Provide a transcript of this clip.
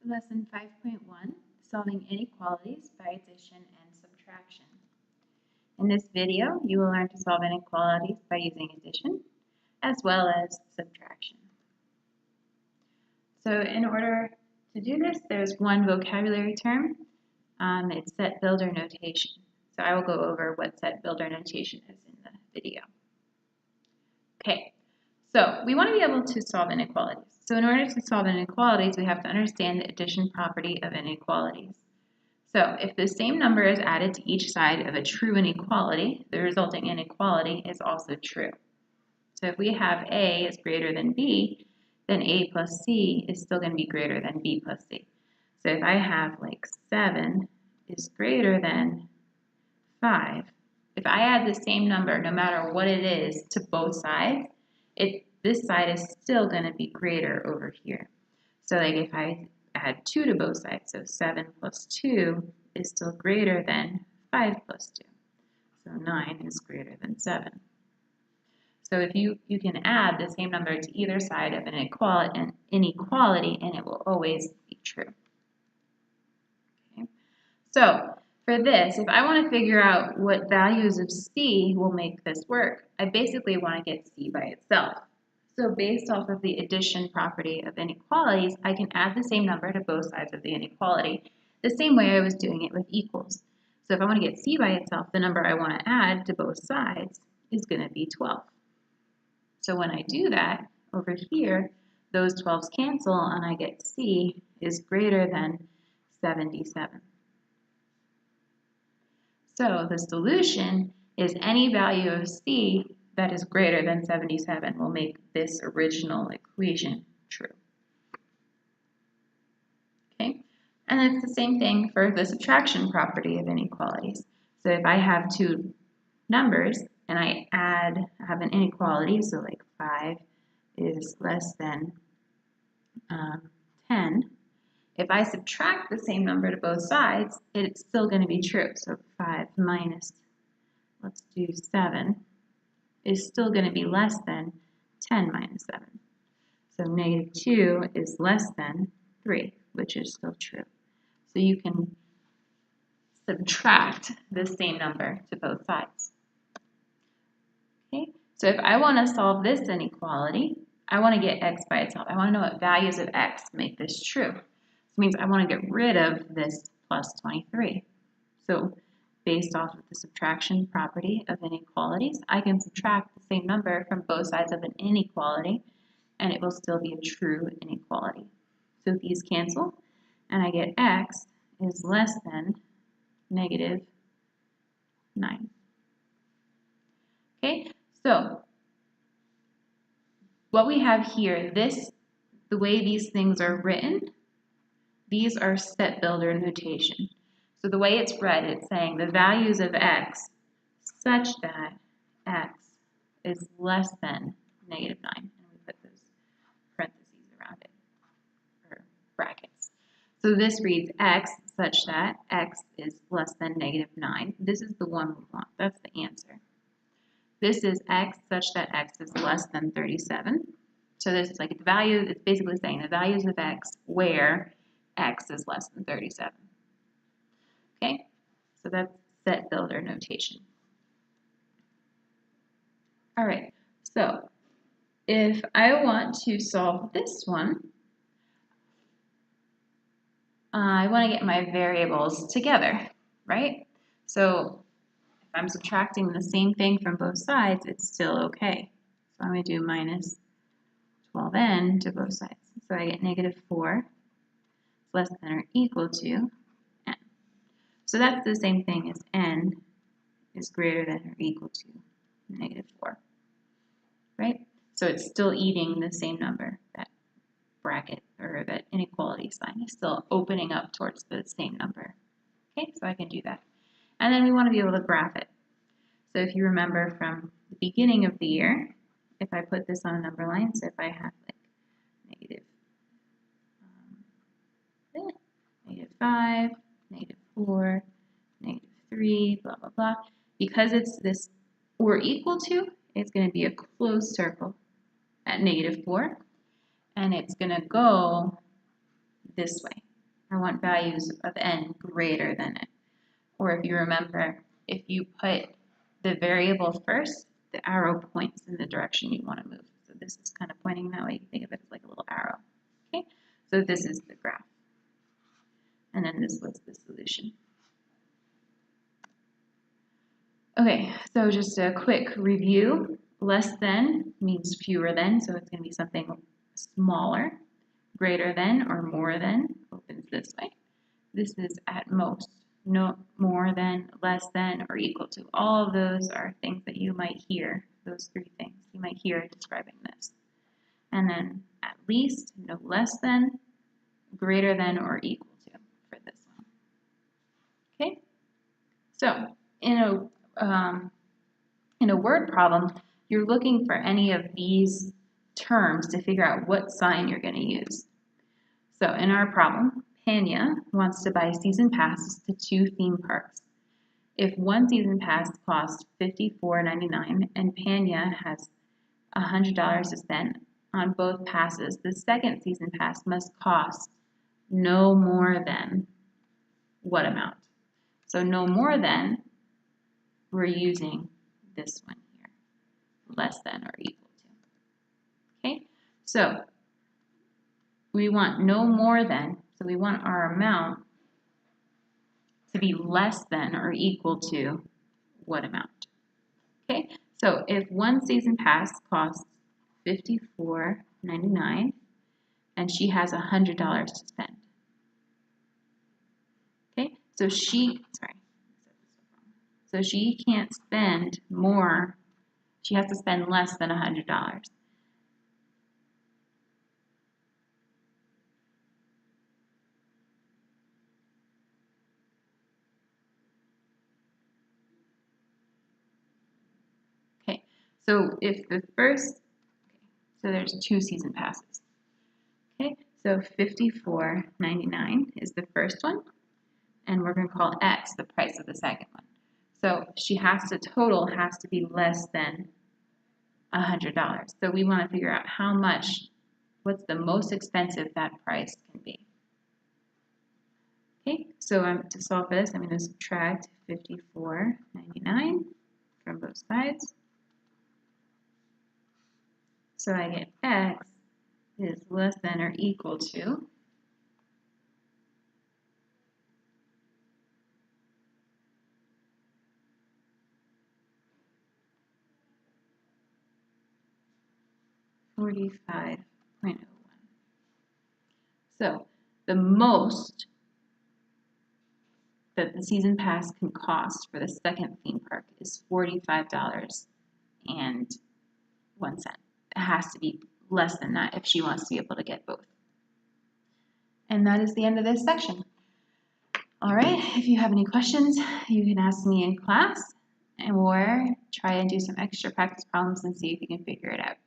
Lesson 5.1, Solving Inequalities by Addition and Subtraction. In this video, you will learn to solve inequalities by using addition as well as subtraction. So in order to do this, there's one vocabulary term. It's set builder notation. So I will go over what set builder notation is in the video. Okay, so we want to be able to solve inequalities. So in order to solve inequalities, we have to understand the addition property of inequalities. So if the same number is added to each side of a true inequality, the resulting inequality is also true. So if we have A is greater than B, then A plus C is still going to be greater than B plus C. So if I have like 7 is greater than 5, if I add the same number, no matter what it is, to both sides, this side is still going to be greater over here. So like if I add 2 to both sides, so 7 plus 2 is still greater than 5 plus 2. So 9 is greater than 7. So if you can add the same number to either side of an inequality, and it will always be true. Okay. So for this, if I want to figure out what values of C will make this work, I basically want to get C by itself. So based off of the addition property of inequalities, I can add the same number to both sides of the inequality, the same way I was doing it with equals. So if I want to get C by itself, the number I want to add to both sides is going to be 12. So when I do that, over here, those 12s cancel, and I get C is greater than 77. So the solution is any value of C that is greater than 77 will make this original equation true. Okay, and it's the same thing for the subtraction property of inequalities. So if I have two numbers and I have an inequality, so like 5 is less than 10, if I subtract the same number to both sides, it's still going to be true. So 5 minus, let's do 7, is still going to be less than 10 minus 7. So negative 2 is less than 3, which is still true. So you can subtract the same number to both sides. Okay, so if I want to solve this inequality, I want to get x by itself. I want to know what values of x make this true. This means I want to get rid of this plus 23. So based off of the subtraction property of inequalities, I can subtract the same number from both sides of an inequality, and it will still be a true inequality. So these cancel, and I get x is less than negative 9. Okay, so what we have here, the way these things are written, these are set builder notation. So the way it's read, it's saying the values of x such that x is less than negative 9. And we put those parentheses around it, or brackets. So this reads x such that x is less than negative 9. This is the one we want. That's the answer. This is x such that x is less than 37. So this is like the value, it's basically saying the values of x where x is less than 37. Okay, so that's set builder notation. All right, so if I want to solve this one, I want to get my variables together, right? So if I'm subtracting the same thing from both sides, it's still okay. So I'm going to do minus 12n to both sides. So I get negative 4 less than or equal to n. So that's the same thing as n is greater than or equal to negative 4, right? So it's still eating the same number. That bracket or that inequality sign is still opening up towards the same number. Okay, so I can do that. And then we want to be able to graph it. So if you remember from the beginning of the year, if I put this on a number line, so if I have like negative 5, negative 4, negative 3, blah, blah, blah. Because it's this or equal to, it's going to be a closed circle at negative 4. And it's going to go this way. I want values of n greater than it. Or if you remember, if you put the variable first, the arrow points in the direction you want to move. So this is kind of pointing that way. You think of it as like a little arrow. Okay, so this is the graph. And then this was the solution. Okay, so just a quick review. Less than means fewer than, so it's going to be something smaller. Greater than or more than opens this way. This is at most. No more than, less than, or equal to. All of those are things that you might hear, those three things you might hear describing this. And then at least, no less than, greater than, or equal to for this one. Okay? So in a word problem, you're looking for any of these terms to figure out what sign you're going to use. So in our problem, Panya wants to buy season passes to 2 theme parks. If one season pass costs $54.99 and Panya has $100 to spend on both passes, the second season pass must cost no more than what amount? So no more than, we're using this one here, less than or equal to. Okay, so we want no more than, so we want our amount to be less than or equal to what amount? Okay, so if one season pass costs $54.99 and she has $100 to spend. Okay, so she can't spend more, she has to spend less than $100. Okay, so if the first, so there's 2 season passes. Okay, so $54.99 is the first one, and we're going to call X the price of the second one. So she has to, total has to be less than $100. So we want to figure out how much, what's the most expensive that price can be. Okay, so to solve this, I'm going to subtract $54.99 from both sides. So I get X is less than or equal to $45.01. So the most that the season pass can cost for the second theme park is $45.01. It has to be less than that if she wants to be able to get both. And that is the end of this section. All right, if you have any questions, you can ask me in class or try and do some extra practice problems and see if you can figure it out.